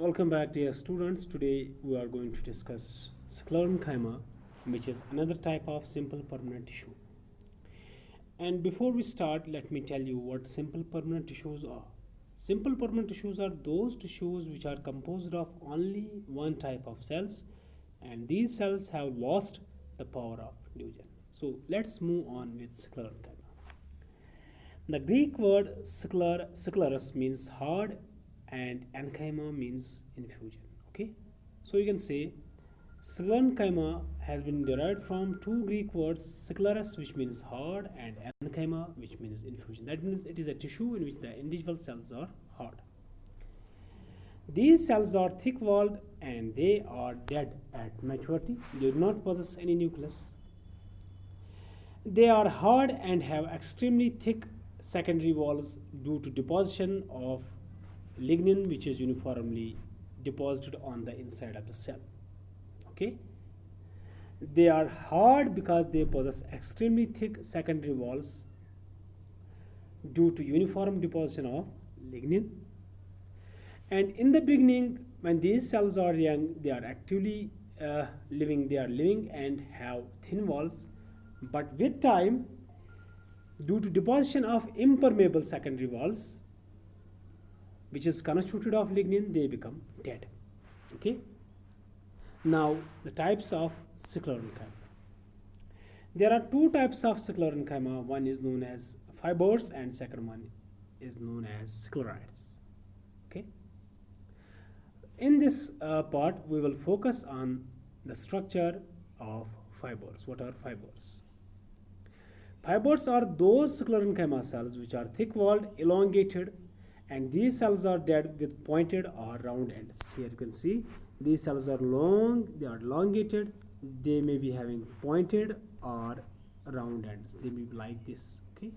Welcome back, dear students. Today we are going to discuss Sclerenchyma, which is another type of simple permanent tissue. And before we start, let me tell you what simple permanent tissues are. Simple permanent tissues are those tissues which are composed of only one type of cells, and these cells have lost the power of division. So let's move on with Sclerenchyma. The Greek word sclerus means hard and enchyma means infusion. Okay, so you can say Sclerenchyma has been derived from two Greek words, sclerus, which means hard, and enchyma, which means infusion. That means it is a tissue in which the individual cells are hard. These cells are thick-walled and they are dead at maturity. They do not possess any nucleus. They are hard and have extremely thick secondary walls due to deposition of lignin, which is uniformly deposited on the inside of the cell. Okay, they are hard because they possess extremely thick secondary walls due to uniform deposition of lignin. And in the beginning, when these cells are young, they are actively living and have thin walls, but with time, due to deposition of impermeable secondary walls, which is constituted of lignin, they become dead. Okay. Now the types of Sclerenchyma. There are two types of Sclerenchyma. One is known as fibers and second one is known as sclerites. Okay. In this part, we will focus on the structure of fibers. What are fibers? Fibers are those Sclerenchyma cells which are thick-walled, elongated, and these cells are dead with pointed or round ends. Here you can see these cells are long, they are elongated, they may be having pointed or round ends. They may be like this. Okay.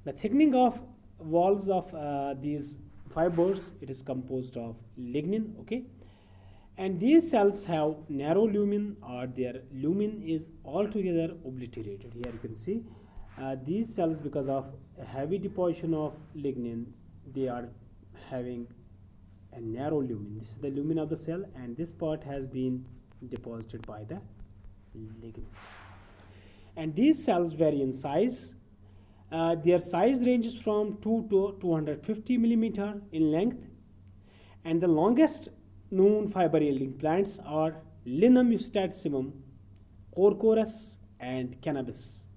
The thickening of walls of these fibers, it is composed of lignin. Okay. And these cells have narrow lumen, or their lumen is altogether obliterated. Here you can see these cells, because of heavy deposition of lignin, they are having a narrow lumen. This is the lumen of the cell, and this part has been deposited by the lignin. And these cells vary in size. Their size ranges from 2 to 250 millimeter in length, and the longest known fiber yielding plants are Linum eustachium, Corchorus, and Cannabis.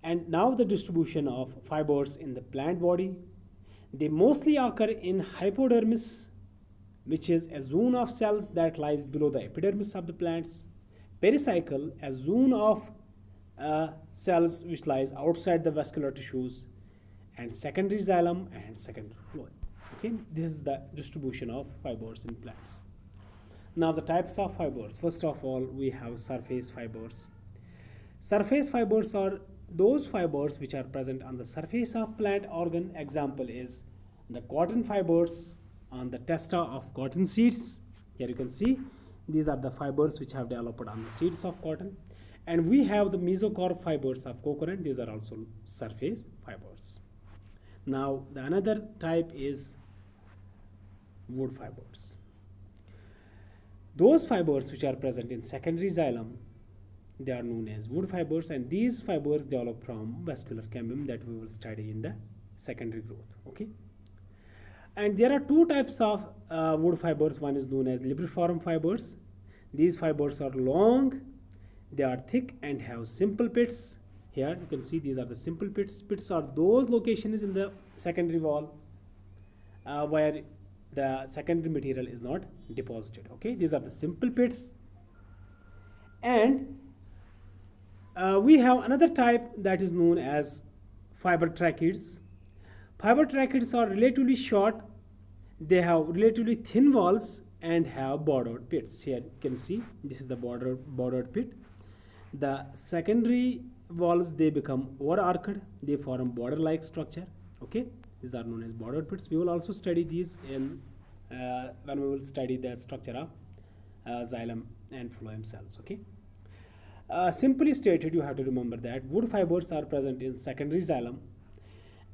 And now the distribution of fibers in the plant body. They mostly occur in hypodermis, which is a zone of cells that lies below the epidermis of the plants. Pericycle, a zone of cells which lies outside the vascular tissues. And secondary xylem and secondary phloem. Okay, this is the distribution of fibers in plants. Now the types of fibers. First of all, we have surface fibers. Surface fibers are those fibers which are present on the surface of plant organ. Example is the cotton fibers on the testa of cotton seeds. Here you can see these are the fibers which have developed on the seeds of cotton. And we have the mesocarp fibers of coconut. These are also surface fibers. Now the another type is wood fibers. Those fibers which are present in secondary xylem, they are known as wood fibers, and these fibers develop from vascular cambium that we will study in the secondary growth. Okay. And there are two types of wood fibers. One is known as libriform fibers. These fibers are long, they are thick and have simple pits. Here you can see these are the simple pits. Pits are those locations in the secondary wall where the secondary material is not deposited. Okay, these are the simple pits. And we have another type that is known as fiber tracheids. Fiber tracheids are relatively short, they have relatively thin walls and have bordered pits. Here you can see this is the bordered pit. The secondary walls, they become overarched, they form border like structure. Okay, these are known as bordered pits. We will also study these in when we will study the structure of xylem and phloem cells. Okay, Simply stated, you have to remember that wood fibers are present in secondary xylem,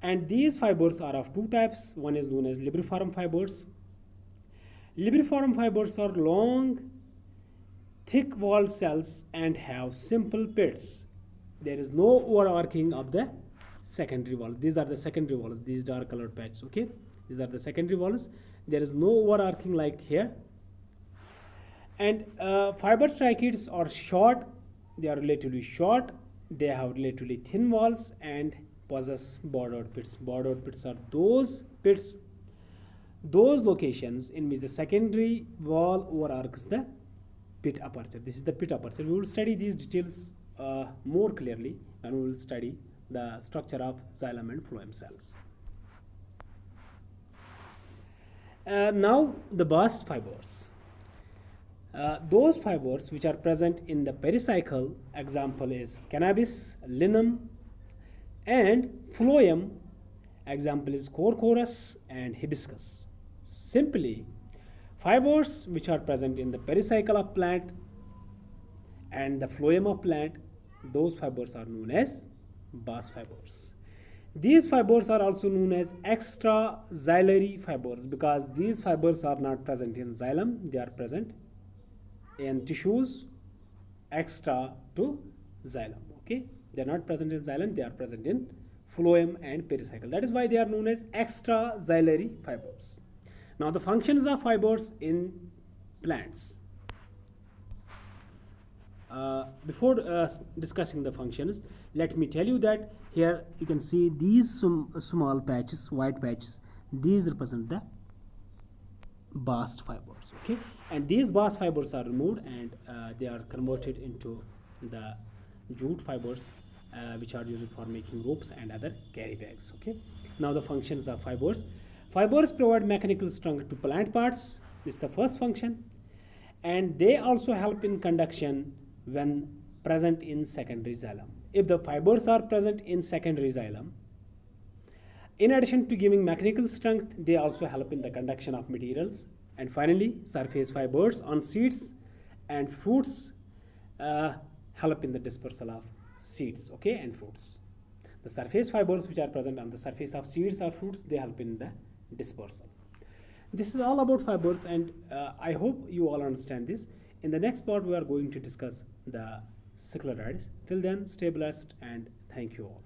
and these fibers are of two types. One is known as libriform fibers. Libriform fibers are long, thick walled cells and have simple pits. There is no overarching of the secondary wall. These are the secondary walls, these dark colored patches. Okay, these are the secondary walls. There is no overarching like here. And fiber tracheids are short, they are relatively short, they have relatively thin walls and possess bordered pits. Bordered pits are those pits, those locations in which the secondary wall overarches the pit aperture. This is the pit aperture. We will study these details more clearly and we will study the structure of xylem and phloem cells. Now the bast fibers. Those fibers which are present in the pericycle, example is cannabis, linum, and phloem, example is corchorus and hibiscus. Simply, fibers which are present in the pericycle of plant and the phloem of plant, those fibers are known as bast fibers. These fibers are also known as extraxillary fibers because these fibers are not present in xylem, they are present in tissues extra to xylem. Okay, they are not present in xylem, they are present in phloem and pericycle. That is why they are known as extraxillary fibers. Now the functions of fibers in plants. Before discussing the functions, let me tell you that here you can see these small patches, white patches, these represent the bast fibers. Okay, and these bast fibers are removed and they are converted into the jute fibers which are used for making ropes and other carry bags. Okay, now the functions of fibers. Fibers provide mechanical strength to plant parts. This is the first function, and they also help in conduction when present in secondary xylem. If the fibers are present in secondary xylem, in addition to giving mechanical strength, they also help in the conduction of materials. And finally, surface fibers on seeds and fruits help in the dispersal of seeds, okay, and fruits. The surface fibers which are present on the surface of seeds or fruits, they help in the dispersal. This is all about fibers, and I hope you all understand this. In the next part, we are going to discuss the scleroids. Till then, stay blessed and thank you all.